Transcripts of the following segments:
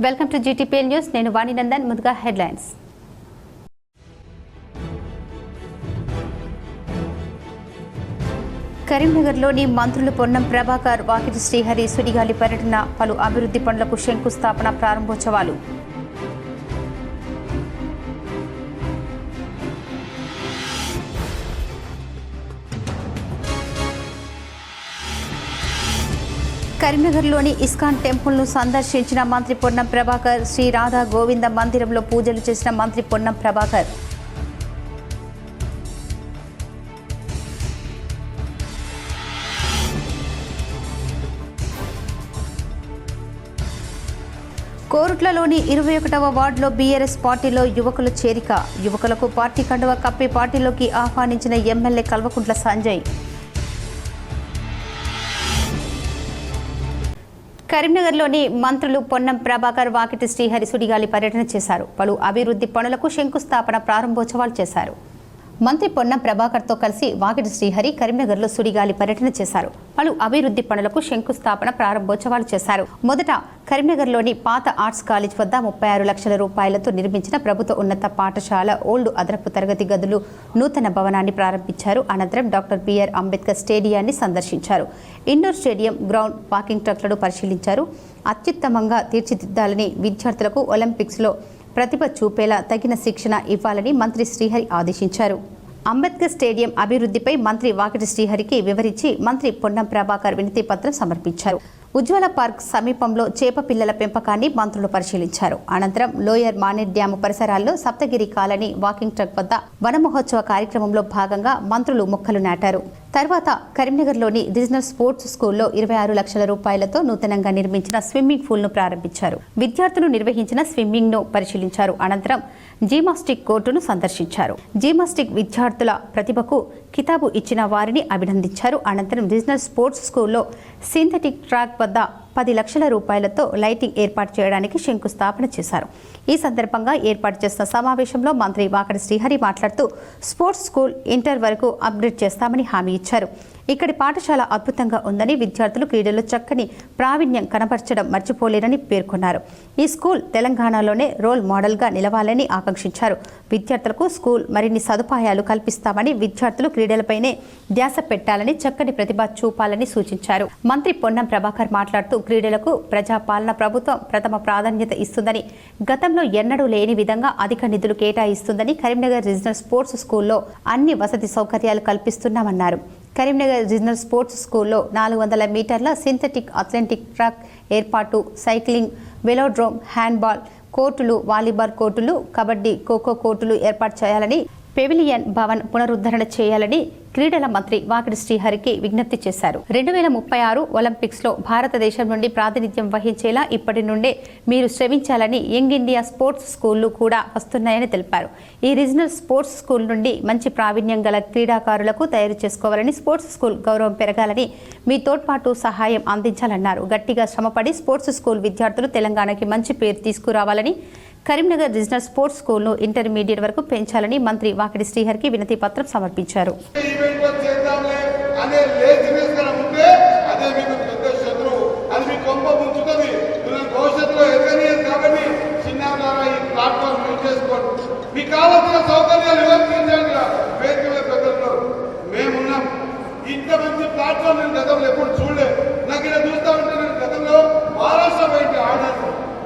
Welcome to GTPL news. నేను వాణి నందన్. ముందుగా headlines. కరీంనగర్లోని మంత్రులు పొన్నం ప్రభాకర్, వాకిటి శ్రీహరి, సుడిగాలి పర్యటన, పలు అభివృద్ధి పనులకు శంకుస్థాపన, ప్రారంభోత్సవాలు. కరీంనగర్లోని ఇస్కాన్ టెంపుల్ను సందర్శించిన మంత్రి పొన్నం ప్రభాకర్, శ్రీ రాధా గోవింద మందిరంలో పూజలు చేసిన మంత్రి పొన్నం ప్రభాకర్. కోరుట్లలోని 21వ వార్డులో బీఆర్ఎస్ పార్టీలో యువకుల చేరిక, యువకులకు పార్టీ కండువా కప్పి పార్టీలోకి ఆహ్వానించిన ఎమ్మెల్యే కల్వకుంట్ల సంజయ్. కరీంనగర్లోని మంత్రులు పొన్నం ప్రభాకర్, వాకిటి శ్రీహరి, సుడిగాలి పర్యటన చేశారు. పలు అభివృద్ధి పనులకు శంకుస్థాపన, ప్రారంభోత్సవాలు చేశారు. మంత్రి పొన్నం ప్రభాకర్తో కలిసి వాకిటి శ్రీహరి కరీంనగర్లో సుడిగాలి పర్యటన చేశారు. పలు అభివృద్ధి పనులకు శంకుస్థాపన, ప్రారంభోత్సవాలు చేశారు. మొదట కరీంనగర్లోని పాత ఆర్ట్స్ కాలేజ్ వద్ద 36 లక్షల రూపాయలతో నిర్మించిన ప్రభుత్వ ఉన్నత పాఠశాల ఓల్డ్ అదనపు తరగతి గదులు నూతన భవనాన్ని ప్రారంభించారు. అనంతరం డాక్టర్ బిఆర్ అంబేద్కర్ స్టేడియాన్ని సందర్శించారు. ఇండోర్ స్టేడియం, గ్రౌండ్, వాకింగ్ ట్రాక్లను పరిశీలించారు. అత్యుత్తమంగా తీర్చిదిద్దాలని, విద్యార్థులకు ఒలింపిక్స్లో ప్రతిభ చూపేలా తగిన శిక్షణ ఇవ్వాలని మంత్రి శ్రీహరి ఆదేశించారు. అంబేద్కర్ స్టేడియం అభివృద్ధిపై మంత్రి వాకిటి శ్రీహరికి వివరించి మంత్రి పొన్నం ప్రభాకర్ వినతి పత్రం సమర్పించారు. ఉజ్వల పార్క్ సమీపంలో చేప పిల్లల పెంపకాన్ని మంత్రులు పరిశీలించారు. అనంతరం లోయర్ మానేట్ డ్యాము పరిసరాల్లో సప్తగిరి కాలనీ వాకింగ్ ట్రాక్ వద్ద వన మహోత్సవ కార్యక్రమంలో భాగంగా మంత్రులు మొక్కలు నాటారు. తర్వాత కరీంనగర్లోని రీజనల్ స్పోర్ట్స్ స్కూల్లో 26 లక్షల రూపాయలతో నూతనంగా నిర్మించిన స్విమ్మింగ్ పూల్ను ప్రారంభించారు. విద్యార్థులు నిర్వహించిన స్విమ్మింగ్ను పరిశీలించారు. అనంతరం జిమ్నాస్టిక్ కోర్టును సందర్శించారు. జిమ్నాస్టిక్ విద్యార్థుల ప్రతిభకు కితాబు ఇచ్చిన వారిని అభినందించారు. అనంతరం రీజనల్ స్పోర్ట్స్ స్కూల్లో సింథటిక్ ట్రాక్ వద్ద 10 లక్షల రూపాయలతో లైటింగ్ ఏర్పాటు చేయడానికి శంకుస్థాపన చేశారు. ఈ సందర్భంగా ఏర్పాటు చేసిన సమావేశంలో మంత్రి వాకిటి శ్రీహరి మాట్లాడుతూ స్పోర్ట్స్ స్కూల్ ఇంటర్ వరకు అప్గ్రేడ్ చేస్తామని హామీ ఇచ్చారు. ఇక్కడి పాఠశాల అద్భుతంగా ఉందని, విద్యార్థులు క్రీడల్లో చక్కని ప్రావీణ్యం కనబర్చడం మర్చిపోలేరని పేర్కొన్నారు. ఈ స్కూల్ తెలంగాణలోనే రోల్ మోడల్గా నిలవాలని ఆకాంక్షించారు. విద్యార్థులకు స్కూల్ మరిన్ని సదుపాయాలు కల్పిస్తామని, విద్యార్థులు క్రీడలపైనే ధ్యాస పెట్టాలని, చక్కని ప్రతిభ చూపాలని సూచించారు. మంత్రి పొన్నం ప్రభాకర్ మాట్లాడుతూ క్రీడలకు ప్రజాపాలన ప్రభుత్వం ప్రథమ ప్రాధాన్యత ఇస్తుందని, గతంలో ఎన్నడూ లేని విధంగా అధిక నిధులు కేటాయిస్తుందని, కరీంనగర్ రీజనల్ స్పోర్ట్స్ స్కూల్లో అన్ని వసతి సౌకర్యాలు కల్పిస్తున్నామన్నారు. కరీంనగర్ రీజనల్ స్పోర్ట్స్ స్కూల్లో 400 మీటర్ల సింథటిక్ అథ్లెటిక్ ట్రాక్ ఏర్పాటు, సైక్లింగ్, వెలోడ్రోమ్, హ్యాండ్బాల్ కోర్టులు, వాలీబాల్ కోర్టులు, కబడ్డీ, ఖోఖో కోర్టులు ఏర్పాటు చేయాలని, పెవిలియన్ భవన్ పునరుద్ధరణ చేయాలని క్రీడల మంత్రి వాకిటి శ్రీహరికి విజ్ఞప్తి చేశారు. 2036 ఒలింపిక్స్లో భారతదేశం నుండి ప్రాతినిధ్యం వహించేలా ఇప్పటి నుండే మీరు శ్రమించాలని, యంగ్ ఇండియా స్పోర్ట్స్ స్కూళ్లు కూడా వస్తున్నాయని తెలిపారు. ఈ రీజనల్ స్పోర్ట్స్ స్కూల్ నుండి మంచి ప్రావీణ్యం గల క్రీడాకారులకు తయారు చేసుకోవాలని, స్పోర్ట్స్ స్కూల్ గౌరవం పెరగాలని మీ తోడ్పాటు సహాయం అందించాలన్నారు. గట్టిగా శ్రమపడి స్పోర్ట్స్ స్కూల్ విద్యార్థులు తెలంగాణకి మంచి పేరు తీసుకురావాలని, కరీంనగర్ రీజనల్ స్పోర్ట్స్ స్కూల్ను ఇంటర్మీడియట్ వరకు పెంచాలని మంత్రి వాకిటి శ్రీహరికి వినతి పత్రం సమర్పించారు.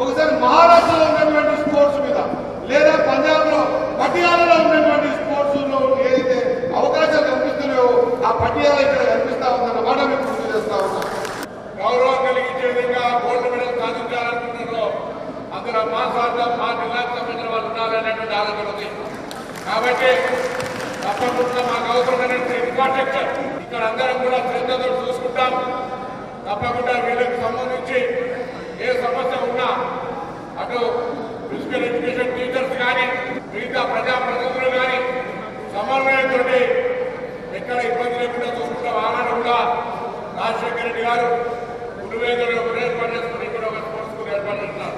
ఒకసారి మహారాష్ట్రలో ఉన్నటువంటి స్పోర్ట్స్ మీద, లేదా పంజాబ్లో పటియాలలో ఉన్నటువంటి స్పోర్ట్స్ లో ఏదైతే అవకాశాలు కనిపిస్తున్నాయో ఆ పటియాల ఇక్కడ కనిపిస్తా ఉందన్న మాట మేము గుర్తు చేస్తా ఉన్నాం. గౌరవం కలిగించే విధంగా గోల్డ్ మెడల్ సాధించాలనుకుంటున్నారో అందులో మా స్వార్థం, మా జిల్లాకు సంబంధించిన వాళ్ళు ఉన్నారనేటువంటి ఆలోచన ఉంది. కాబట్టి తప్పకుండా మాకు అవసరమైనటువంటి ఇన్ఫ్రాస్ట్రక్చర్ ఇక్కడ అందరం కూడా శ్రద్ధతో చూసుకుంటాం. తప్పకుండా వీళ్ళకి సంబంధించి ఏ సమస్య ఉన్నా అటు ఫిజికల్ ఎడ్యుకేషన్ టీచర్స్ కానీ, మిగతా ప్రజాప్రతినిధులు కానీ సమన్వయంతో ఎక్కడ ఇబ్బంది లేకుండా చూసుకుంటాం. ఆనాడు కూడా రాజశేఖర రెడ్డి గారు గురువేదలో ఏర్పాటు చేసుకుని ఇక్కడ ఒక స్పోర్ట్స్ స్కూల్ ఏర్పాటు చేస్తున్నారు.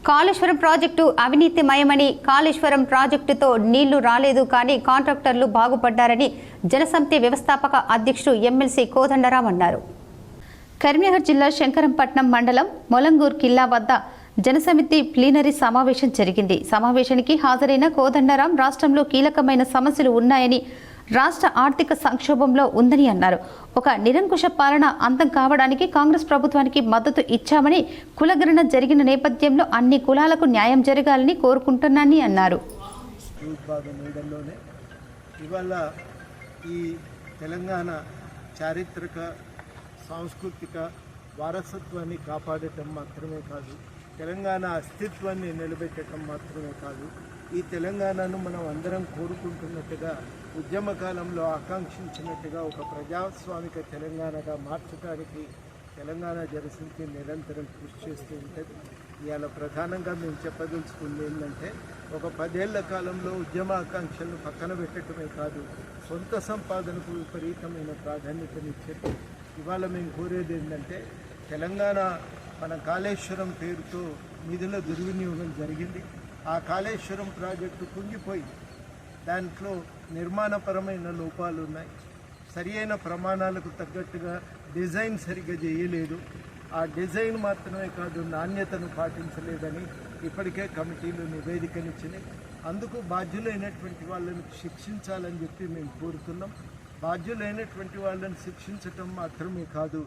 కాళేశ్వరం ప్రాజెక్టు అవినీతిమయమని, కాళేశ్వరం ప్రాజెక్టుతో నీళ్లు రాలేదు కానీ కాంట్రాక్టర్లు బాగుపడ్డారని జనసమితి వ్యవస్థాపక అధ్యక్షుడు ఎమ్మెల్సీ కోదండరాం అన్నారు. కరీంనగర్ జిల్లా శంకరంపట్నం మండలం మొలంగూర్ కిల్లా వద్ద జనసమితి ప్లీనరీ సమావేశం జరిగింది. సమావేశానికి హాజరైన కోదండరాం రాష్ట్రంలో కీలకమైన సమస్యలు ఉన్నాయని, రాష్ట్ర ఆర్థిక సంక్షోభంలో ఉందని అన్నారు. ఒక నిరంకుశ పాలన అంతం కావడానికి కాంగ్రెస్ ప్రభుత్వానికి మద్దతు ఇచ్చామని, కులగణన జరిగిన నేపథ్యంలో అన్ని కులాలకు న్యాయం జరగాలని కోరుకుంటున్నానని అన్నారు. ఇవాళ ఈ తెలంగాణ చారిత్రక సాంస్కృతిక వారసత్వాన్ని కాపాడటం మాత్రమే కాదు, తెలంగాణ అస్తిత్వాన్ని నిలబెట్టడం మాత్రమే కాదు, ఈ తెలంగాణను మనం అందరం కోరుకుంటున్నట్టుగా ఉద్యమ కాలంలో ఆకాంక్షించినట్టుగా ఒక ప్రజాస్వామిక తెలంగాణగా మార్చడానికి తెలంగాణ జనసమితి నిరంతరం కృషి చేస్తూ ఉంటుంది. ఇవాళ ప్రధానంగా మేము చెప్పదలుచుకుంది ఏంటంటే, ఒక 10 ఏళ్ల కాలంలో ఉద్యమ ఆకాంక్షలను పక్కన పెట్టడమే కాదు, సొంత సంపాదనకు విపరీతమైన ప్రాధాన్యతనిచ్చేది. ఇవాళ మేము కోరేది ఏంటంటే, తెలంగాణ మన కాళేశ్వరం పేరుతో నిధుల దుర్వినియోగం జరిగింది. ఆ కాళేశ్వరం ప్రాజెక్టు కుంగిపోయి దాంట్లో నిర్మాణపరమైన లోపాలు ఉన్నాయి. సరి అయిన ప్రమాణాలకు తగ్గట్టుగా డిజైన్ సరిగ్గా చేయలేదు. ఆ డిజైన్ మాత్రమే కాదు, నాణ్యతను పాటించలేదని ఇప్పటికే కమిటీలు నివేదికనిచ్చినాయి. అందుకు బాధ్యులైనటువంటి వాళ్ళని శిక్షించాలని చెప్పి మేము కోరుతున్నాం. బాధ్యులైనటువంటి వాళ్ళని శిక్షించటం మాత్రమే కాదు,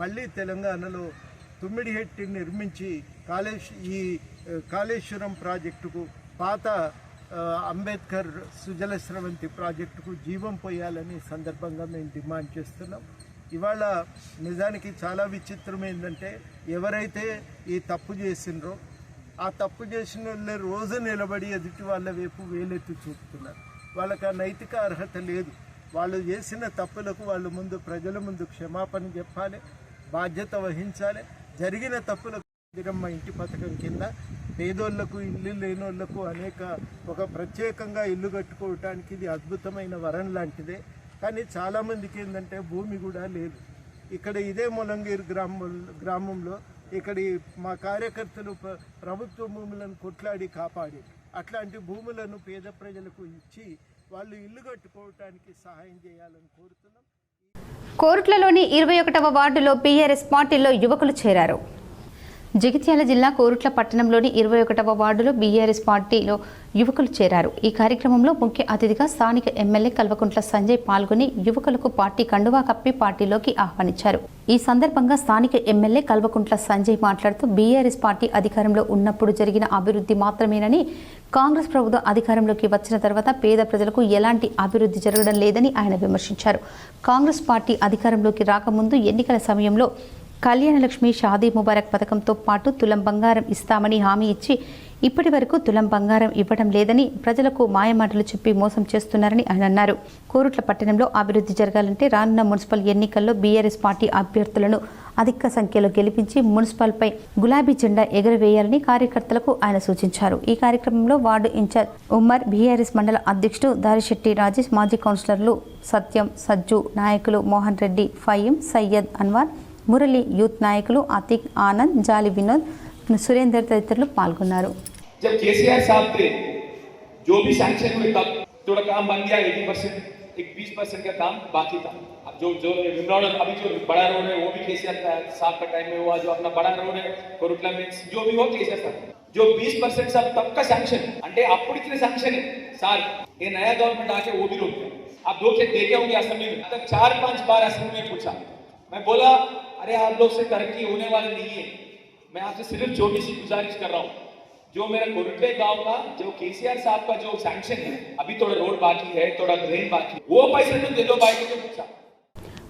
మళ్ళీ తెలంగాణలో తుమ్మిడిహెట్టి నిర్మించి ఈ కాళేశ్వరం ప్రాజెక్టుకు, పాత అంబేద్కర్ సుజల స్రవంతి ప్రాజెక్టుకు జీవం పోయాలని సందర్భంగా మేము డిమాండ్ చేస్తున్నాం. ఇవాళ నిజానికి చాలా విచిత్రం ఏంటంటే, ఎవరైతే ఈ తప్పు చేసినరో ఆ తప్పు చేసిన వాళ్ళే రోజు నిలబడి ఎదుటి వాళ్ళ వైపు వేలెత్తి చూపుతున్నారు. వాళ్ళకి ఆ నైతిక అర్హత లేదు. వాళ్ళు చేసిన తప్పులకు వాళ్ళు ముందు ప్రజల ముందు క్షమాపణ చెప్పాలి, బాధ్యత వహించాలి. జరిగిన తప్పులకు మా ఇంటి పథకం కింద పేదోళ్లకు, ఇల్లు లేని వాళ్లకు ఒక ప్రత్యేకంగా ఇల్లు కట్టుకోవటానికి ఇది అద్భుతమైన వరం లాంటిదే. కానీ చాలామందికి ఏంటంటే భూమి కూడా లేదు. ఇక్కడ ఇదే ములంగీరు గ్రామంలో ఇక్కడి మా కార్యకర్తలు ప్రభుత్వ భూములను కొట్లాడి కాపాడి అట్లాంటి భూములను పేద ప్రజలకు ఇచ్చి వాళ్ళు ఇల్లు కట్టుకోవటానికి సహాయం చేయాలని కోరుతున్నాం. కోరుట్లలోని 21వ వార్డులో బీఆర్ఎస్ పార్టీలో యువకులు చేరారు. జగిత్యాల జిల్లా కోరుట్ల పట్టణంలోని 21వ వార్డులో బీఆర్ఎస్ పార్టీలో యువకులు చేరారు. ఈ కార్యక్రమంలో ముఖ్య అతిథిగా స్థానిక ఎమ్మెల్యే కల్వకుంట్ల సంజయ్ పాల్గొని యువకులకు పార్టీ కండువా కప్పి పార్టీలోకి ఆహ్వానించారు. ఈ సందర్భంగా స్థానిక ఎమ్మెల్యే కల్వకుంట్ల సంజయ్ మాట్లాడుతూ బీఆర్ఎస్ పార్టీ అధికారంలో ఉన్నప్పుడు జరిగిన అభివృద్ధి మాత్రమేనని, కాంగ్రెస్ ప్రభుత్వం అధికారంలోకి వచ్చిన తర్వాత పేద ప్రజలకు ఎలాంటి అభివృద్ధి జరగడం లేదని ఆయన విమర్శించారు. కాంగ్రెస్ పార్టీ అధికారంలోకి రాకముందు ఎన్నికల సమయంలో కళ్యాణలక్ష్మి, షాదీ ముబారక్ పథకంతో పాటు తులం బంగారం ఇస్తామని హామీ ఇచ్చి ఇప్పటి వరకు తులం బంగారం ఇవ్వడం లేదని, ప్రజలకు మాయమాటలు చెప్పి మోసం చేస్తున్నారని ఆయన అన్నారు. కోరుట్ల పట్టణంలో అభివృద్ధి జరగాలంటే రానున్న మున్సిపల్ ఎన్నికల్లో బీఆర్ఎస్ పార్టీ అభ్యర్థులను అధిక సంఖ్యలో గెలిపించి మున్సిపల్పై గులాబీ జెండా ఎగురవేయాలని కార్యకర్తలకు ఆయన సూచించారు. ఈ కార్యక్రమంలో వార్డు ఇన్ఛార్జ్ ఉమ్మర్, బీఆర్ఎస్ మండల అధ్యక్షుడు దారిశెట్టి రాజేష్, మాజీ కౌన్సిలర్లు సత్యం, సజ్జు, నాయకులు మోహన్ రెడ్డి, ఫయీం, సయ్యద్ అన్వార్, మురళి, యూత్ నాయకులు అతిక్, ఆనంద్, జాలి వినోద్, सुरेंद्र तदितरुलु पाल्गొన్నారు. जब केसीआर साहब थे जो भी सैंक्शन हुए तब थोड़ा काम बन गया 80%, एक 20% का काम बाकी था. अब जो अभी जो बड़ा रोड है वो भी केसीआर साहब का टाइम में हुआ. जो अपना बड़ा रोड है कोरुट्ला में जो भी हो केसीआर साहब. जो 20% सब तब का सैंक्शन అంటే అప్పుడు ఇచ్చిన सैंक्शन है సార్. ये नया गवर्नमेंट आके वो भी रोक दिया. आप देखे होंगे असेंबली में तक 4-5 बार असेंबली में पूछा. मैं बोला अरे आप लोग से तरक्की होने वाली नहीं है. मैं आपसे सिर्फ छोटी सी गुजारिश कर रहा हूँ. जो मेरा कोरुट्ले गांव का जो केसीआर साहब का जो सैंक्शन है, अभी थोड़ा रोड बाकी है, थोड़ा ड्रेन बाकी है, वो पैसे तो दे दो भाई को पूछा.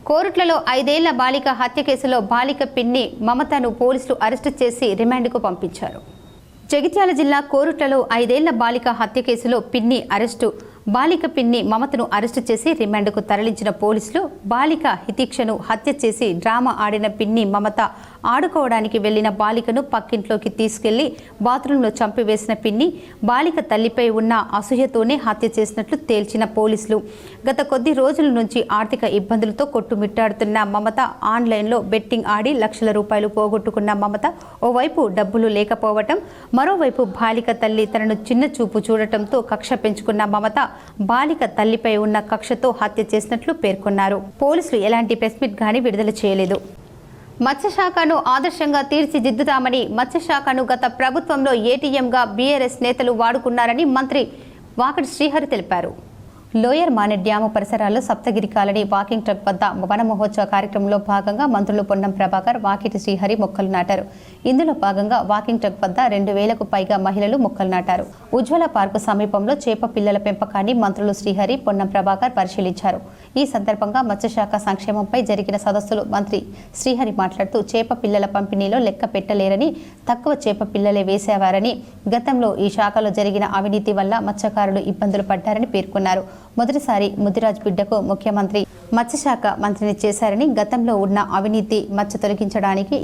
కోరుట్లలో 5 ఏళ్ల బాలిక హత్య కేసులో బాలిక పిన్ని మమతను పోలీసులు అరెస్టు చేసి రిమాండ్కు పంపించారు. జగిత్యాల జిల్లా కోరుట్లలో 5 ఏళ్ల బాలిక హత్య కేసులో బాలిక పిన్ని మమతను అరెస్టు చేసి రిమాండ్కు తరలించిన పోలీసులు బాలిక హితీక్షను హత్య చేసి డ్రామా ఆడిన పిన్ని మమత ఆడుకోవడానికి వెళ్లిన బాలికను పక్కింట్లోకి తీసుకెళ్లి బాత్రూంలో చంపివేసిన పిన్ని బాలిక తల్లిపై ఉన్న అసూయతోనే హత్య చేసినట్లు తేల్చిన పోలీసులు గత కొద్ది రోజుల నుంచి ఆర్థిక ఇబ్బందులతో కొట్టుమిట్టాడుతున్న మమత ఆన్లైన్లో బెట్టింగ్ ఆడి లక్షల రూపాయలు పోగొట్టుకున్న మమత ఓవైపు డబ్బులు లేకపోవటం, మరోవైపు బాలిక తల్లి తనను చిన్న చూపు చూడటంతో కక్ష పెంచుకున్న మమత బాలిక తల్లిపై ఉన్న కక్షతో హత్య చేసినట్లు పేర్కొన్నారు. పోలీసులు ఎలాంటి ప్రెస్ మీట్ గానీ విడుదల చేయలేదు. మత్స్యశాఖను ఆదర్శంగా తీర్చిదిద్దుతామని, మత్స్యశాఖను గత ప్రభుత్వంలో ఏటీఎంగా బీఆర్ఎస్ నేతలు వాడుకున్నారని మంత్రి వాకిటి శ్రీహరి తెలిపారు. లోయర్ మానేర్ డ్యాము పరిసరాల్లో సప్తగిరి కాలనీ వాకింగ్ ట్రక్ వద్ద వన మహోత్సవ కార్యక్రమంలో భాగంగా మంత్రులు పొన్నం ప్రభాకర్, వాకిటి శ్రీహరి మొక్కలు నాటారు. ఇందులో భాగంగా వాకింగ్ ట్రక్ వద్ద 2000కు పైగా మహిళలు మొక్కలు నాటారు. ఉజ్వల పార్కు సమీపంలో చేప పిల్లల పెంపకాన్ని మంత్రులు శ్రీహరి, పొన్నం ప్రభాకర్ పరిశీలించారు. ఈ సందర్భంగా మత్స్యశాఖ సంక్షేమంపై జరిగిన సదస్సులో మంత్రి శ్రీహరి మాట్లాడుతూ చేప పిల్లల పంపిణీలో లెక్క పెట్టలేరని, తక్కువ చేప పిల్లలే వేసేవారని, గతంలో ఈ శాఖలో జరిగిన అవినీతి వల్ల మత్స్యకారులు ఇబ్బందులు పడ్డారని పేర్కొన్నారు. మొదటిసారి ముదిరాజ్ బిడ్డకు ముఖ్యమంత్రి మత్స్యశాఖ మంత్రిని చేశారని, గతంలో ఉన్న అవినీతి మచ్చ తొలగించడానికి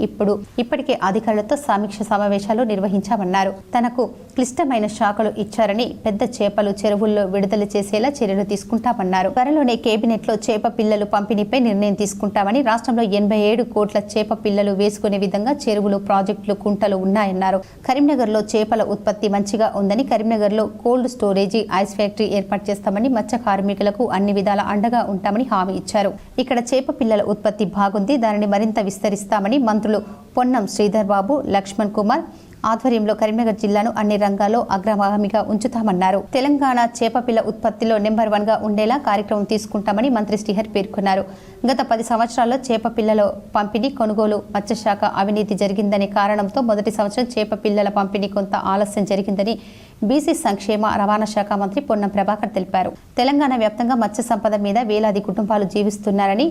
ఇప్పటికే అధికారులతో సమీక్ష సమావేశాలు నిర్వహించామన్నారు. తనకు క్లిష్టమైన శాఖలు ఇచ్చారని, పెద్ద చేపలు చెరువుల్లో విడుదల చేసేలా చర్యలు తీసుకుంటామన్నారు. త్వరలోనే కేబినెట్ లో చేప పిల్లలు పంపిణీపై నిర్ణయం తీసుకుంటామని, రాష్ట్రంలో 87 కోట్ల చేప పిల్లలు వేసుకునే విధంగా చెరువులు, ప్రాజెక్టులు, కుంటలు ఉన్నాయన్నారు. కరీంనగర్ లో చేపల ఉత్పత్తి మంచిగా ఉందని, కరీంనగర్ లో కోల్డ్ స్టోరేజీ, ఐస్ ఫ్యాక్టరీ ఏర్పాటు చేస్తామని, మత్స్య కార్మికులకు అన్ని విధాల అండగా ఉంటామని హామీ ఇచ్చారు. ఇక్కడ చేప పిల్లల ఉత్పత్తి బాగుంది, దానిని మరింత విస్తరిస్తామని మంత్రులు పొన్నం శ్రీధర్ బాబు, లక్ష్మణ్ కుమార్ ఆధ్వర్యంలో కరీంనగర్ జిల్లాను అన్ని రంగాల్లో అగ్రగామిగా ఉంచుతామన్నారు. తెలంగాణ చేపపిల్ల ఉత్పత్తిలో నెంబర్ 1 గా ఉండేలా కార్యక్రమం తీసుకుంటామని మంత్రి శ్రీహరి పేర్కొన్నారు. గత 10 సంవత్సరాల్లో చేప పిల్లల పంపిణీ, కొనుగోలు మత్స్యశాఖ అవినీతి జరిగిందనే కారణంతో మొదటి సంవత్సరం చేప పిల్లల పంపిణీ కొంత ఆలస్యం జరిగిందని బీసీ సంక్షేమ రవాణా శాఖ మంత్రి పొన్నం ప్రభాకర్ తెలిపారు. తెలంగాణ వ్యాప్తంగా మత్స్య సంపద మీద వేలాది కుటుంబాలు జీవిస్తున్నారని,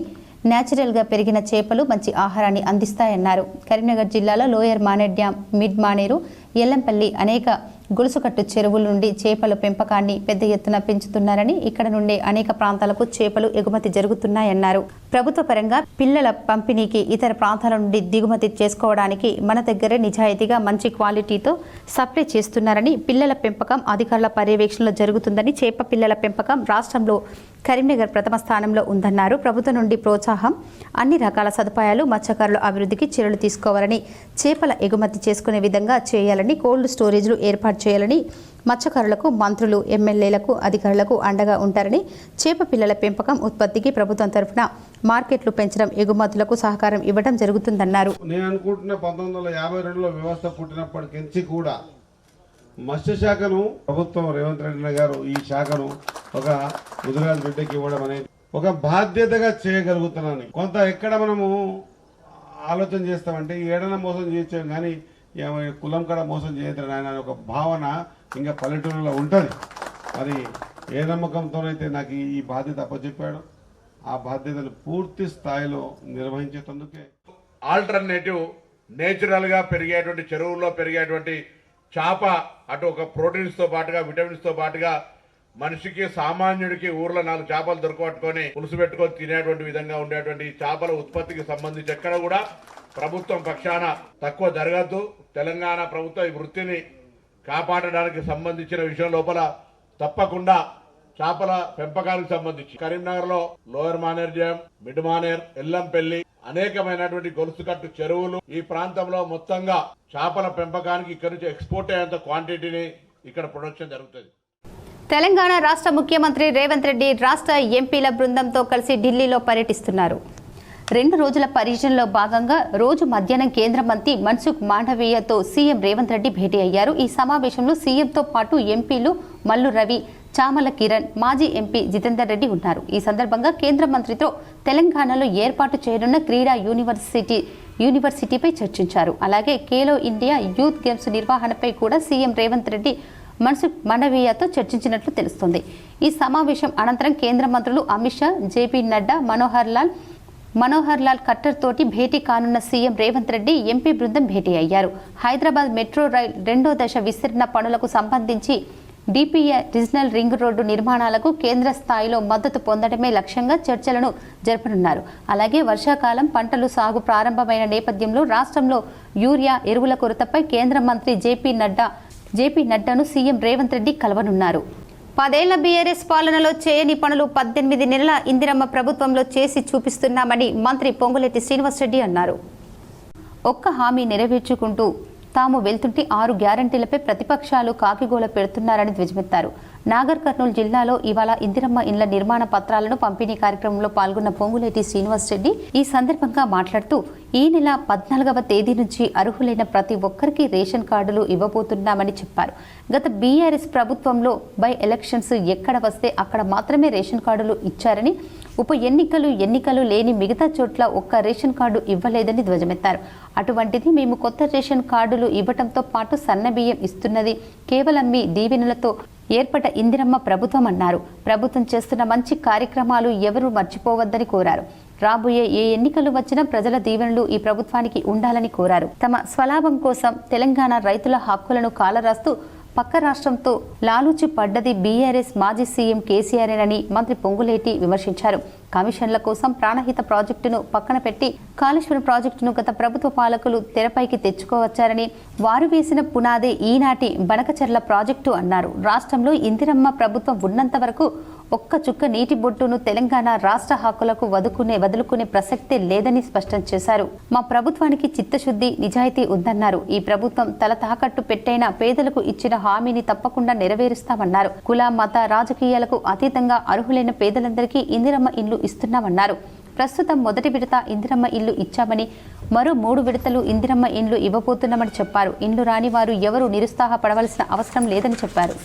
న్యాచురల్గా పెరిగిన చేపలు మంచి ఆహారాన్ని అందిస్తాయన్నారు. కరీంనగర్ జిల్లాలో lower Maner dam, mid Maneru, Yellampalli అనేక గొలుసుకట్టు చెరువుల నుండి చేపల పెంపకాన్ని పెద్ద ఎత్తున పెంచుతున్నారని, ఇక్కడ నుండి అనేక ప్రాంతాలకు చేపలు ఎగుమతి జరుగుతున్నాయన్నారు. ప్రభుత్వ పరంగా పిల్లల పంపిణీకి ఇతర ప్రాంతాల నుండి దిగుమతి చేసుకోవడానికి మన దగ్గరే నిజాయితీగా మంచి క్వాలిటీతో సప్లై చేస్తున్నారని, పిల్లల పెంపకం అధికారుల పర్యవేక్షణలో జరుగుతుందని, చేప పిల్లల పెంపకం రాష్ట్రంలో కరీంనగర్ ప్రథమ స్థానంలో ఉందన్నారు. ప్రభుత్వం నుండి ప్రోత్సాహం, అన్ని రకాల సదుపాయాలు, మత్స్యకారుల అభివృద్ధికి చర్యలు తీసుకోవాలని, చేపల ఎగుమతి చేసుకునే విధంగా చేయాలని, కోల్డ్ స్టోరేజ్లు ఏర్పాటు చేయాలని, మత్స్యకారులకు మంత్రులు, ఎమ్మెల్యేలకు, అధికారులకు అండగా ఉంటారని, చేప పిల్లల పెంపకం ఉత్పత్తికి ప్రభుత్వం తరఫున మార్కెట్లు పెంచడం, ఎగుమతులకు సహకారం ఇవ్వడం జరుగుతుందన్నారు. నేను అనుకుంటున్న 1952లో వ్యవస్థ పుట్టినప్పటికించి కూడా మత్స్యశాఖను ప్రభుత్వం రేవంత్ రెడ్డి గారు ఈ శాఖను ఒక ముదిరాజ్ బిడ్డకి ఇవ్వడం అనేది ఒక బాధ్యతగా చేయగలుగుతున్నాను. కొంత ఎక్కడ మనము ఆలోచన చేస్తామంటే ఏడన మోసం చేయొచ్చాం కానీ కులం కడ మోసం చేయద్దు ఆయన ఒక భావన ఇంకా పల్లెటూరులో ఉంటుంది. మరి ఏ నమ్మకంతోనైతే నాకు ఈ బాధ్యత అప్పచెప్పాడో ఆ బాధ్యతను పూర్తి స్థాయిలో నిర్వహించేందుకే ఆల్టర్నేటివ్ నేచురల్గా పెరిగేటువంటి చెరువుల్లో పెరిగేటువంటి చేప అటు ఒక ప్రోటీన్స్తో పాటుగా విటమిన్స్తో పాటుగా మనిషికి సామాన్యుడికి ఊర్లో 4 చేపలు దొరకబట్టుకొని పులుసు పెట్టుకొని తినేటువంటి విధంగా ఉండేటువంటి చేపల ఉత్పత్తికి సంబంధించి ఎక్కడ కూడా ప్రభుత్వం పక్షాన తక్కువ జరగద్దు. తెలంగాణ ప్రభుత్వం ఈ వృత్తిని కాపాడడానికి సంబంధించిన విషయం లోపల తప్పకుండా చేపల పెంపకానికి సంబంధించి కరీంనగర్లో lower Maner dam, mid Maner, Yellampalli అనేకమైనటువంటి గొలుసుకట్టు చెరువులు ఈ ప్రాంతంలో మొత్తంగా చేపల పెంపకానికి ఇక్కడ నుంచి ఎక్స్పోర్ట్ అయ్యేంత క్వాంటిటీని ఇక్కడ ప్రొడక్షన్ జరుగుతుంది. తెలంగాణ రాష్ట్ర ముఖ్యమంత్రి రేవంత్ రెడ్డి రాష్ట్ర ఎంపీల బృందంతో కలిసి ఢిల్లీలో పర్యటిస్తున్నారు. 2 రోజుల పర్యటనలో భాగంగా రోజు మధ్యాహ్నం కేంద్ర మంత్రి మన్సుఖ్ మాండవీయతో సీఎం రేవంత్ రెడ్డి భేటీ అయ్యారు. ఈ సమావేశంలో సీఎంతో పాటు ఎంపీలు మల్లు రవి, చామల కిరణ్, మాజీ ఎంపీ జితేందర్ రెడ్డి ఉన్నారు. ఈ సందర్భంగా కేంద్ర మంత్రితో తెలంగాణలో ఏర్పాటు చేయనున్న క్రీడా యూనివర్సిటీపై చర్చించారు. అలాగే ఖేలో ఇండియా యూత్ గేమ్స్ నిర్వహణపై కూడా సీఎం రేవంత్ రెడ్డి మన్సుఖ్ మాండవీయతో చర్చించినట్లు తెలుస్తోంది. ఈ సమావేశం అనంతరం కేంద్ర మంత్రులు అమిత్ షా, జేపీ నడ్డా, మనోహర్ లాల్ ఖట్టర్ తోటి భేటీ కానున్న సీఎం రేవంత్ రెడ్డి ఎంపీ బృందం భేటీ అయ్యారు. హైదరాబాద్ మెట్రో రైల్ 2వ దశ విస్తరణ పనులకు సంబంధించి డిపిఏ రీజనల్ రింగ్ రోడ్డు నిర్మాణాలకు కేంద్ర స్థాయిలో మద్దతు పొందడమే లక్ష్యంగా చర్చలను జరపనున్నారు. అలాగే వర్షాకాలం పంటలు సాగు ప్రారంభమైన నేపథ్యంలో రాష్ట్రంలో యూరియా ఎరువుల కొరతపై కేంద్ర మంత్రి జేపీ నడ్డాను సీఎం రేవంత్ రెడ్డి కలవనున్నారు. 10 ఏళ్ల బీఆర్ఎస్ పాలనలో చేయని పనులు 18 నెలల ఇందిరమ్మ ప్రభుత్వంలో చేసి చూపిస్తున్నామని మంత్రి పొంగులేటి శ్రీనివాసరెడ్డి అన్నారు. ఒక్క హామీ నెరవేర్చుకుంటూ తాము వెళ్తుంటే 6 గ్యారంటీలపై ప్రతిపక్షాలు కాకిగోల పెడుతున్నారని ధ్వజమెత్తారు. నాగర్ కర్నూలు జిల్లాలో ఇవాళ ఇందిరమ్మ ఇండ్ల నిర్మాణ పత్రాలను పంపిణీ కార్యక్రమంలో పాల్గొన్న పొంగులేటి శ్రీనివాస్ రెడ్డి ఈ సందర్భంగా మాట్లాడుతూ ఈ నెల 14వ తేదీ నుంచి అర్హులైన ప్రతి ఒక్కరికి రేషన్ కార్డులు ఇవ్వబోతున్నామని చెప్పారు. గత బీఆర్ఎస్ ప్రభుత్వంలో బై ఎలక్షన్స్ ఎక్కడ వస్తే అక్కడ మాత్రమే రేషన్ కార్డులు ఇచ్చారని, ఉప ఎన్నికలు లేని మిగతా చోట్ల ఒక్క రేషన్ కార్డు ఇవ్వలేదని ధ్వజమెత్తారు. అటువంటిది మేము కొత్త రేషన్ కార్డులు ఇవ్వటంతో పాటు సన్నబియ్యం ఇస్తున్నది కేవలం మీ దీవెనలతో ఏర్పడ్డ ఇందిరమ్మ ప్రభుత్వం అన్నారు. ప్రభుత్వం చేస్తున్న మంచి కార్యక్రమాలు ఎవరూ మర్చిపోవద్దని కోరారు. రాబోయే ఏ ఎన్నికలు వచ్చినా ప్రజల దీవెనలు ఈ ప్రభుత్వానికి ఉండాలని కోరారు. తమ స్వలాభం కోసం తెలంగాణ రైతుల హక్కులను కాలరాస్తూ పక్క రాష్ట్రంతో లాలూచి పడ్డది బీఆర్ఎస్ మాజీ సీఎం కేసీఆర్ఏనని మంత్రి పొంగులేటి విమర్శించారు. కమిషన్ల కోసం ప్రాణహిత ప్రాజెక్టును పక్కన పెట్టి కాళేశ్వరం ప్రాజెక్టును గత ప్రభుత్వ పాలకులు తెరపైకి తెచ్చుకోవచ్చారని, వారు వేసిన పునాదే ఈనాటి బనకచెర్ల ప్రాజెక్టు అన్నారు. రాష్ట్రంలో ఇందిరమ్మ ప్రభుత్వం ఉన్నంత వరకు ఒక్క చుక్క నీటి బొట్టును తెలంగాణ రాష్ట్ర హక్కులకు వదులుకునే ప్రసక్తే లేదని స్పష్టం చేశారు. మా ప్రభుత్వానికి చిత్తశుద్ధి, నిజాయితీ ఉందన్నారు. ఈ ప్రభుత్వం తల తాకట్టు పెట్టైన పేదలకు ఇచ్చిన హామీని తప్పకుండా నెరవేరుస్తామన్నారు. కుల మత రాజకీయాలకు అతీతంగా అర్హులైన పేదలందరికీ ఇందిరమ్మ ఇల్లు ఇస్తున్నామన్నారు. ప్రస్తుతం మొదటి విడత ఇందిరమ్మ ఇల్లు ఇచ్చామని, మరో 3 విడతలు ఇందిరమ్మ ఇల్లు ఇవ్వబోతున్నామని చెప్పారు. ఇల్లు రాని వారు ఎవరూ నిరుత్సాహపడవలసిన అవసరం లేదని చెప్పారు.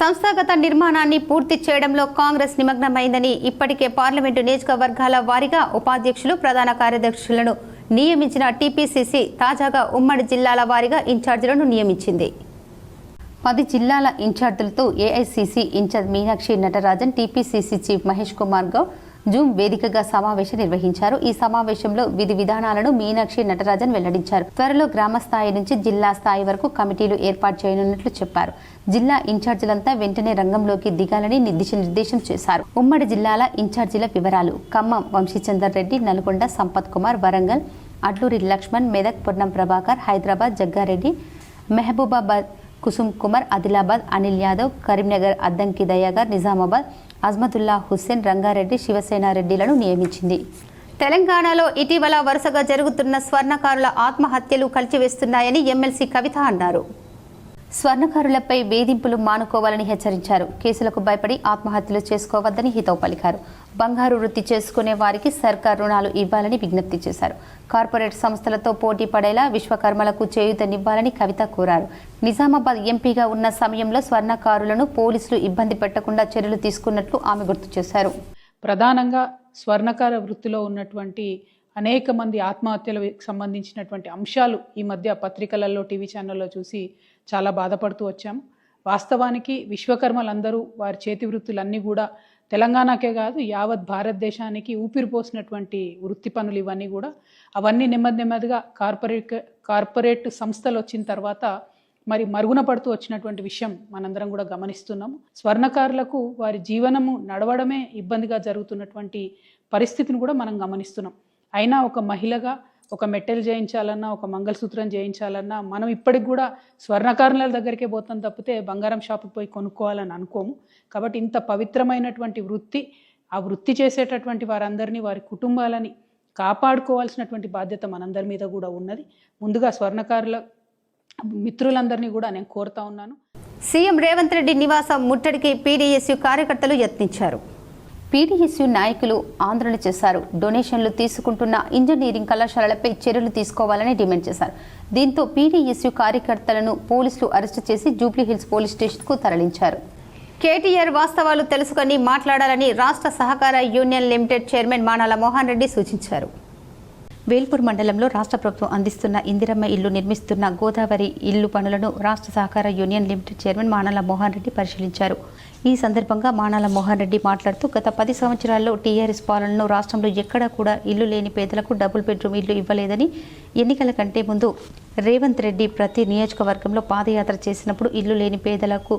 సంస్థాగత నిర్మాణాన్ని పూర్తి చేయడంలో కాంగ్రెస్ నిమగ్నమైందని, ఇప్పటికే పార్లమెంటు నియోజకవర్గాల వారీగా ఉపాధ్యక్షులు, ప్రధాన కార్యదర్శులను నియమించిన టీపీసీసీ తాజాగా ఉమ్మడి జిల్లాల వారీగా ఇన్ఛార్జీలను నియమించింది. 10 జిల్లాల ఇన్ఛార్జీలతో AICC in charge Meenakshi Natarajan, TPCC chief Mahesh Kumar Goud Zoom వేదికగా సమావేశం నిర్వహించారు. ఈ సమావేశంలో విధి విధానాలను మీనాక్షి నటరాజన్ వెల్లడించారు. త్వరలో గ్రామ స్థాయి నుంచి జిల్లా స్థాయి వరకు కమిటీలు ఏర్పాటు చేయనున్నట్లు చెప్పారు. జిల్లా ఇన్ఛార్జీలంతా వెంటనే రంగంలోకి దిగాలని నిర్దేశం చేశారు. ఉమ్మడి జిల్లాల ఇన్ఛార్జీల వివరాలు: ఖమ్మం వంశీచందర్ రెడ్డి, నల్గొండ సంపత్ కుమార్, వరంగల్ అడ్లూరి లక్ష్మణ్, మెదక్ పొన్నం ప్రభాకర్, హైదరాబాద్ జగ్గారెడ్డి, మహబూబాబాద్ కుసుమ్ కుమార్, ఆదిలాబాద్ అనిల్ యాదవ్, కరీంనగర్ అద్దంకి దయాగర్, నిజామాబాద్ అజ్మతుల్లా హుస్సేన్, రంగారెడ్డి శివసేనారెడ్డిలను నియమించింది. తెలంగాణలో ఇటీవల వరుసగా జరుగుతున్న స్వర్ణకారుల ఆత్మహత్యలు కలిచివేస్తున్నాయని ఎమ్మెల్సీ కవిత అన్నారు. స్వర్ణకారులపై వేధింపులు మానుకోవాలని హెచ్చరించారు. కేసులకు భయపడి ఆత్మహత్యలు చేసుకోవద్దని హితవు పలికారు. బంగారు వృత్తి చేసుకునే వారికి సర్కార్ రుణాలు ఇవ్వాలని విజ్ఞప్తి చేశారు. కార్పొరేట్ సంస్థలతో పోటీ పడేలా విశ్వకర్మలకు చేయూతనివ్వాలని కవిత కోరారు. నిజామాబాద్ ఎంపీగా ఉన్న సమయంలో స్వర్ణకారులను పోలీసులు ఇబ్బంది పెట్టకుండా చర్యలు తీసుకున్నట్లు ఆమె గుర్తు చేశారు. ప్రధానంగా స్వర్ణకార వృత్తిలో ఉన్నటువంటి అనేక మంది ఆత్మహత్యలకు సంబంధించినటువంటి అంశాలు ఈ మధ్య పత్రికలలో, టీవీ ఛానల్లో చూసి చాలా బాధపడుతూ వచ్చాము. వాస్తవానికి విశ్వకర్మలందరూ వారి చేతి వృత్తులన్నీ కూడా తెలంగాణకే కాదు యావత్ భారతదేశానికి ఊపిరిపోసినటువంటి వృత్తి పనులు ఇవన్నీ కూడా. అవన్నీ నెమ్మదిగా కార్పొరేట్ సంస్థలు వచ్చిన తర్వాత మరి మరుగున పడుతూ వచ్చినటువంటి విషయం మనందరం కూడా గమనిస్తున్నాము. స్వర్ణకారులకు వారి జీవనము నడవడమే ఇబ్బందిగా జరుగుతున్నటువంటి పరిస్థితిని కూడా మనం గమనిస్తున్నాం. అయినా ఒక మహిళగా ఒక మెట్టెలు చేయించాలన్నా, ఒక మంగళసూత్రం చేయించాలన్నా మనం ఇప్పటికి కూడా స్వర్ణకారుల దగ్గరికే పోతాం తప్పితే బంగారం షాపుకి పోయి కొనుక్కోవాలని అనుకోము. కాబట్టి ఇంత పవిత్రమైనటువంటి వృత్తి, ఆ వృత్తి చేసేటటువంటి వారందరినీ, వారి కుటుంబాలని కాపాడుకోవాల్సినటువంటి బాధ్యత మనందరి మీద కూడా ఉన్నది. ముందుగా స్వర్ణకారుల మిత్రులందరినీ కూడా నేను కోరుతా ఉన్నాను. సీఎం రేవంత్ రెడ్డి నివాసం ముట్టడికి పీడీఎస్యూ కార్యకర్తలు యత్నించారు. పీడీఎస్యూ నాయకులు ఆందోళన చేశారు. డొనేషన్లు తీసుకుంటున్న ఇంజనీరింగ్ కళాశాలలపై చర్యలు తీసుకోవాలని డిమాండ్ చేశారు. దీంతో పీడీఎస్యూ కార్యకర్తలను పోలీసులు అరెస్టు చేసి జూబ్లీహిల్స్ పోలీస్ స్టేషన్కు తరలించారు. కేటీఆర్ వాస్తవాలు తెలుసుకొని మాట్లాడాలని రాష్ట్ర సహకార union limited chairman Manala Mohan Reddy సూచించారు. వేల్పూర్ మండలంలో రాష్ట్ర ప్రభుత్వం అందిస్తున్న ఇందిరమ్మ ఇల్లు నిర్మిస్తున్న గోదావరి ఇల్లు పనులను రాష్ట్ర సహకార union limited chairman Manala Mohan Reddy పరిశీలించారు. ఈ సందర్భంగా మానాల మోహన్ రెడ్డి మాట్లాడుతూ గత 10 సంవత్సరాల్లో టీఆర్ఎస్ పాలనలో రాష్ట్రంలో ఎక్కడా కూడా ఇల్లు లేని పేదలకు డబుల్ బెడ్రూమ్ ఇల్లు ఇవ్వలేదని, ఎన్నికల కంటే ముందు రేవంత్ రెడ్డి ప్రతి నియోజకవర్గంలో పాదయాత్ర చేసినప్పుడు ఇల్లు లేని పేదలకు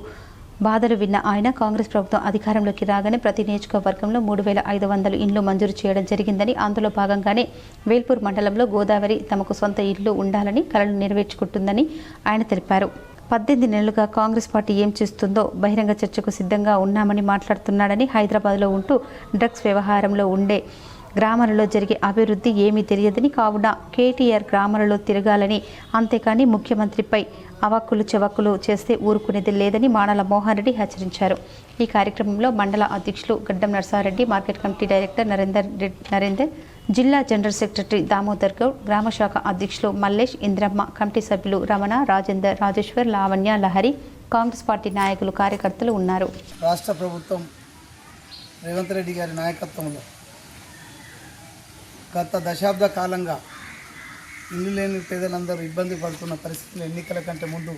బాధలు విన్న ఆయన కాంగ్రెస్ ప్రభుత్వం అధికారంలోకి రాగానే ప్రతి నియోజకవర్గంలో 3500 ఇండ్లు మంజూరు చేయడం జరిగిందని, అందులో భాగంగానే వేల్పూర్ మండలంలో గోదావరి తమకు సొంత ఇల్లు ఉండాలని కలలు నెరవేర్చుకుంటుందని ఆయన తెలిపారు. 18 నెలలుగా కాంగ్రెస్ పార్టీ ఏం చేస్తుందో బహిరంగ చర్చకు సిద్ధంగా ఉన్నామని మాట్లాడుతున్నాడని, హైదరాబాద్లో ఉంటూ డ్రగ్స్ వ్యవహారంలో ఉండే గ్రామాలలో జరిగే అభివృద్ధి ఏమీ తెలియదని, కావున కేటీఆర్ గ్రామాలలో తిరగాలని, అంతేకాని ముఖ్యమంత్రిపై అవక్కులు చెవక్కులు చేస్తే ఊరుకునేది లేదని మానల మోహన్ రెడ్డి హెచ్చరించారు. ఈ కార్యక్రమంలో మండల అధ్యక్షులు గడ్డం Narsa Reddy, market committee director Narender, జిల్లా జనరల్ సెక్రటరీ దామోదర్ గౌడ్, గ్రామ శాఖ అధ్యక్షులు మల్లేష్, ఇంద్రమ్మ, కమిటీ సభ్యులు రమణ, రాజేందర్, రాజేశ్వర్, లావణ్య, లహరి, కాంగ్రెస్ పార్టీ నాయకులు, కార్యకర్తలు ఉన్నారు. రాష్ట్ర ప్రభుత్వం రేవంత్ రెడ్డి గారి నాయకత్వంలో గత దశాబ్ద కాలంగా ఇల్లు లేని పేదలందరూ ఇబ్బంది పడుతున్న పరిస్థితులు ఎన్నికల కంటే ముందు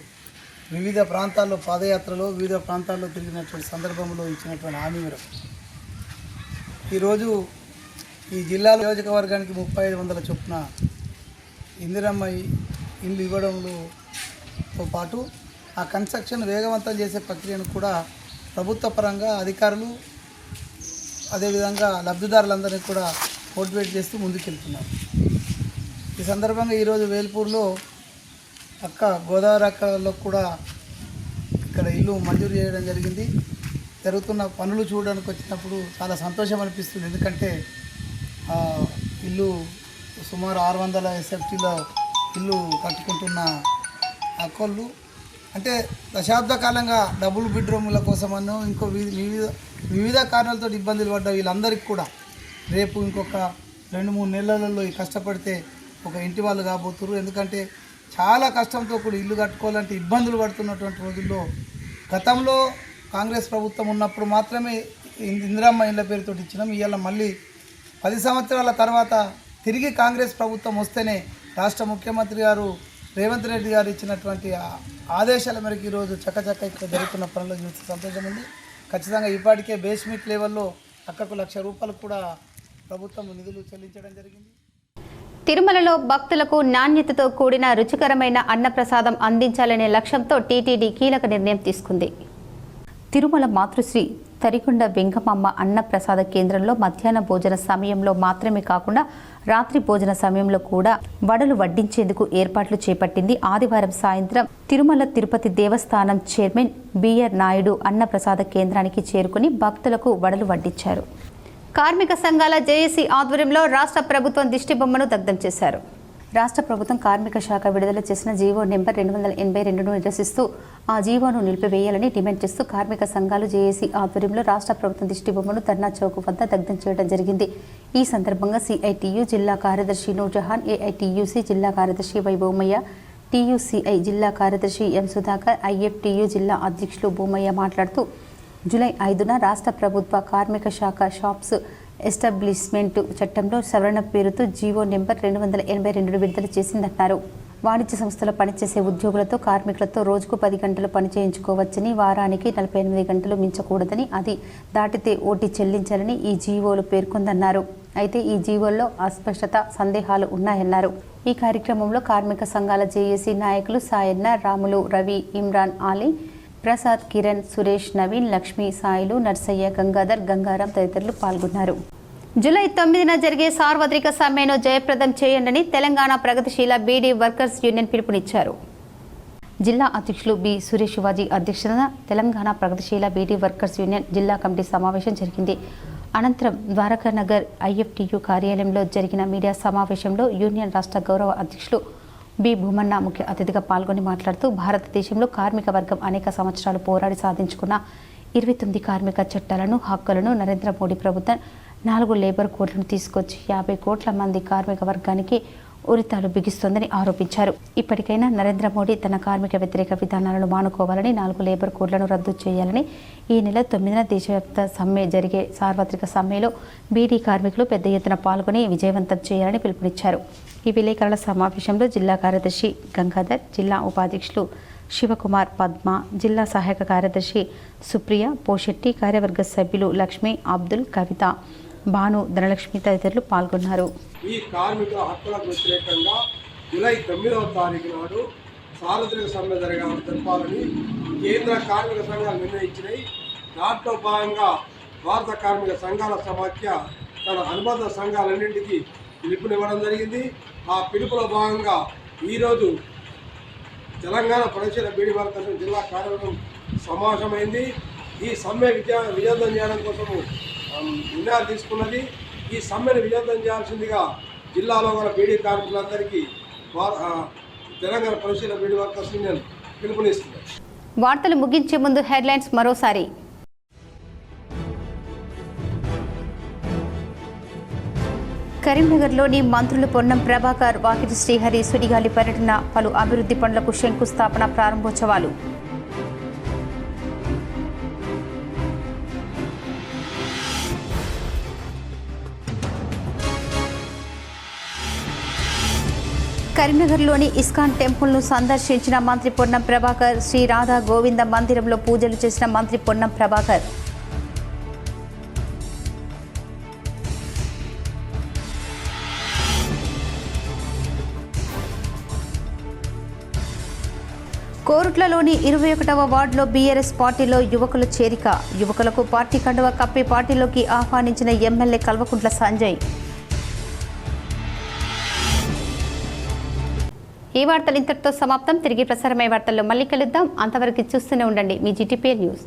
వివిధ ప్రాంతాల్లో పాదయాత్రలో వివిధ ప్రాంతాల్లో తిరిగినటువంటి సందర్భంలో ఇచ్చినటువంటి హామీ మేరకు ఈరోజు ఈ జిల్లా నియోజకవర్గానికి 3500 చొప్పున ఇందిరమ్మ ఇల్లు ఇవ్వడంతో పాటు ఆ కన్స్ట్రక్షన్ వేగవంతం చేసే ప్రక్రియను కూడా ప్రభుత్వ పరంగా అధికారులు అదేవిధంగా లబ్ధిదారులందరినీ కూడా మోటివేట్ చేస్తూ ముందుకెళ్తున్నారు. ఈ సందర్భంగా ఈరోజు వేల్పూర్లో గోదావరి అక్కలో కూడా ఇక్కడ ఇల్లు మంజూరు చేయడం జరిగింది. జరుగుతున్న పనులు చూడడానికి వచ్చినప్పుడు చాలా సంతోషం అనిపిస్తుంది. ఎందుకంటే ఇల్లు సుమారు 600 SFTలో ఇల్లు కట్టుకుంటున్న అక్కళ్ళు అంటే దశాబ్ద కాలంగా డబుల్ బెడ్రూమ్ల కోసమనో ఇంకో వివిధ కారణాలతో ఇబ్బందులు పడ్డ వీళ్ళందరికీ కూడా రేపు ఇంకొక 2-3 నెలలలో కష్టపడితే ఒక ఇంటి వాళ్ళు కాబోతున్నారు. ఎందుకంటే చాలా కష్టంతో కూడా ఇల్లు కట్టుకోవాలంటే ఇబ్బందులు పడుతున్నటువంటి రోజుల్లో గతంలో కాంగ్రెస్ ప్రభుత్వం ఉన్నప్పుడు మాత్రమే ఇందిరమ్మ ఇళ్ళ పేరుతో ఇచ్చినాం. ఇవాళ మళ్ళీ 10 సంవత్సరాల తర్వాత తిరిగి కాంగ్రెస్ ప్రభుత్వం వస్తేనే రాష్ట్ర ముఖ్యమంత్రి గారు రేవంత్ రెడ్డి గారు ఇచ్చినటువంటి ఆదేశాల మేరకు ఈరోజు చక్కచక్క ఇక్కడ జరుగుతున్న పనులు చూస్తే సంతోషం ఉంది. ఖచ్చితంగా ఇప్పటికే బేస్మెంట్ లెవెల్లో అక్కకు ₹1,00,000 కూడా ప్రభుత్వం నిధులు చెల్లించడం జరిగింది. తిరుమలలో భక్తులకు నాణ్యతతో కూడిన రుచికరమైన అన్నప్రసాదం అందించాలనే లక్ష్యంతో టీటీడీ కీలక నిర్ణయం తీసుకుంది. తిరుమల మాతృశ్రీ తరికొండ వెంగమమ్మ అన్నప్రసాద కేంద్రంలో మధ్యాహ్న భోజన సమయంలో మాత్రమే కాకుండా రాత్రి భోజన సమయంలో కూడా వడలు వడ్డించేందుకు ఏర్పాట్లు చేపట్టింది. ఆదివారం సాయంత్రం తిరుమల తిరుపతి దేవస్థానం చైర్మన్ బిఆర్ నాయుడు అన్నప్రసాద కేంద్రానికి చేరుకుని భక్తులకు వడలు వడ్డించారు. కార్మిక సంఘాల జేఏసీ ఆధ్వర్యంలో రాష్ట్ర ప్రభుత్వం దిష్టిబొమ్మను దగ్ధం చేశారు. రాష్ట్ర ప్రభుత్వం కార్మిక శాఖ విడుదల చేసిన జీవో నెంబర్ 282ను నిరసిస్తూ ఆ జీవోను నిలిపివేయాలని డిమాండ్ చేస్తూ కార్మిక సంఘాలు జేఏసీ ఆధ్వర్యంలో రాష్ట్ర ప్రభుత్వం దిష్టిబొమ్మను ధర్నా చౌక్ వద్ద దగ్ధం చేయడం జరిగింది. ఈ సందర్భంగా సిఐటియు జిల్లా కార్యదర్శి నూర్జహాన్, ఏఐటియుసి జిల్లా కార్యదర్శి వై భూమయ్య, టీయూసీఐ జిల్లా కార్యదర్శి ఎం సుధాకర్, ఐఎఫ్టియు జిల్లా అధ్యక్షులు భూమయ్య మాట్లాడుతూ జూలై 5న రాష్ట్ర ప్రభుత్వ కార్మిక శాఖ షాప్స్ ఎస్టాబ్లిష్మెంట్ చట్టంలో సవరణ పేరుతో జీవో నెంబర్ 282 విడుదల చేసిందన్నారు. వాణిజ్య సంస్థలో పనిచేసే ఉద్యోగులతో కార్మికులతో రోజుకు 10 గంటలు పని చేయించుకోవచ్చని, వారానికి 48 గంటలు మించకూడదని, అది దాటితే ఓటీ చెల్లించాలని ఈ జీవోలు పేర్కొందన్నారు. అయితే ఈ జీవోల్లో అస్పష్టత, సందేహాలు ఉన్నాయన్నారు. ఈ కార్యక్రమంలో కార్మిక సంఘాల జేఏసీ నాయకులు సాయన్న, రాములు, రవి, ఇమ్రాన్, ఆలీ, ప్రసాద్, కిరణ్, సురేష్, నవీన్, లక్ష్మి, సాయిలు, నర్సయ్య, గంగాధర్, గంగారాం తదితరులు పాల్గొన్నారు. జూలై 9న జరిగే సార్వత్రిక సమ్మెను జయప్రదం చేయండి తెలంగాణ ప్రగతిశీల బీడీ వర్కర్స్ యూనియన్ పిలుపునిచ్చారు. జిల్లా అధ్యక్షులు బి సురేష్ శివాజీ అధ్యక్షతన తెలంగాణ ప్రగతిశీల బీడీ వర్కర్స్ యూనియన్ జిల్లా కమిటీ సమావేశం జరిగింది. అనంతరం ద్వారకానగర్ ఐఎఫ్టియు కార్యాలయంలో జరిగిన మీడియా సమావేశంలో యూనియన్ రాష్ట్ర గౌరవ అధ్యక్షులు బి భూమన్న ముఖ్య అతిథిగా పాల్గొని మాట్లాడుతూ భారతదేశంలో కార్మిక వర్గం అనేక సంవత్సరాలు పోరాడి సాధించుకున్న 29 కార్మిక చట్టాలను, హక్కులను నరేంద్ర మోడీ ప్రభుత్వం 4 లేబర్ కోడ్లను తీసుకొచ్చి 50 కోట్ల మంది కార్మిక వర్గానికి ఉరితాలు బిగిస్తోందని ఆరోపించారు. ఇప్పటికైనా నరేంద్ర మోడీ తన కార్మిక వ్యతిరేక విధానాలను మానుకోవాలని, 4 లేబర్ కోడ్లను రద్దు చేయాలని, ఈ నెల 9న దేశవ్యాప్త సమ్మె జరిగే సార్వత్రిక సమ్మెలో బీడీ కార్మికులు పెద్ద ఎత్తున పాల్గొని విజయవంతం చేయాలని పిలుపునిచ్చారు. ఈ విలేకరుల సమావేశంలో జిల్లా కార్యదర్శి గంగాధర్, జిల్లా ఉపాధ్యక్షులు శివకుమార్, పద్మ, జిల్లా సహాయక కార్యదర్శి సుప్రియ, పోషెట్టి, కార్యవర్గ సభ్యులు లక్ష్మి, అబ్దుల్, కవిత, భాను, ధనలక్ష్మి తదితరులు పాల్గొన్నారు. ఈ కార్మికుల హక్కులకు వ్యతిరేకంగా జూలై 9వ తారీఖు నాడు సార్వత్రిక సమ్మె జరపాలని కేంద్ర కార్మిక సంఘాలు నిర్ణయించినాయి. దాంట్లో భాగంగా భారత కార్మిక సంఘాల సమాఖ్య తన అనుబంధ సంఘాలన్నింటికీ పిలుపునివ్వడం జరిగింది. ఆ పిలుపులో భాగంగా ఈరోజు తెలంగాణ ప్రగతిశీల బీడీ వర్కర్స్ జిల్లా కార్యవర్గం సమావేశమైంది. ఈ సమ్మె విజయవంతం చేయడం కోసము నిర్ణయాలు తీసుకున్నది. ఈ సమ్మెను విజయవంతం చేయాల్సిందిగా జిల్లాలో గల బీడీ కార్మికులందరికీ తెలంగాణ పరిశీలన బీడీ వర్కర్స్ యూనియన్ పిలుపునిస్తున్నారు. వార్తలు ముగించే ముందు హెడ్లైన్స్ మరోసారి. కరీంనగర్లోని మంత్రులు పొన్నం ప్రభాకర్, వాకిటి శ్రీహరి, సుడిగాలి పర్యటన, పలు అభివృద్ధి పనులకు శంకుస్థాపన, ప్రారంభోత్సవాలు. కరీంనగర్లోని ఇస్కాన్ టెంపుల్ను సందర్శించిన మంత్రి పొన్నం ప్రభాకర్, శ్రీ రాధా గోవింద మందిరంలో పూజలు చేసిన మంత్రి పొన్నం ప్రభాకర్. కోరుట్లలోని 21వ వార్డులో బీఆర్ఎస్ పార్టీలో యువకుల చేరిక, యువకులకు పార్టీ కండువా కప్పి పార్టీలోకి ఆహ్వానించిన ఎమ్మెల్యే కల్వకుంట్ల సంజయ్. ఈ వార్తలు ఇంతటితో సమాప్తం. తిరిగి ప్రసారమయ్యే వార్తల్లో మళ్ళీ కలుద్దాం. అంతవరకు చూస్తూనే ఉండండి మీ GTPL న్యూస్.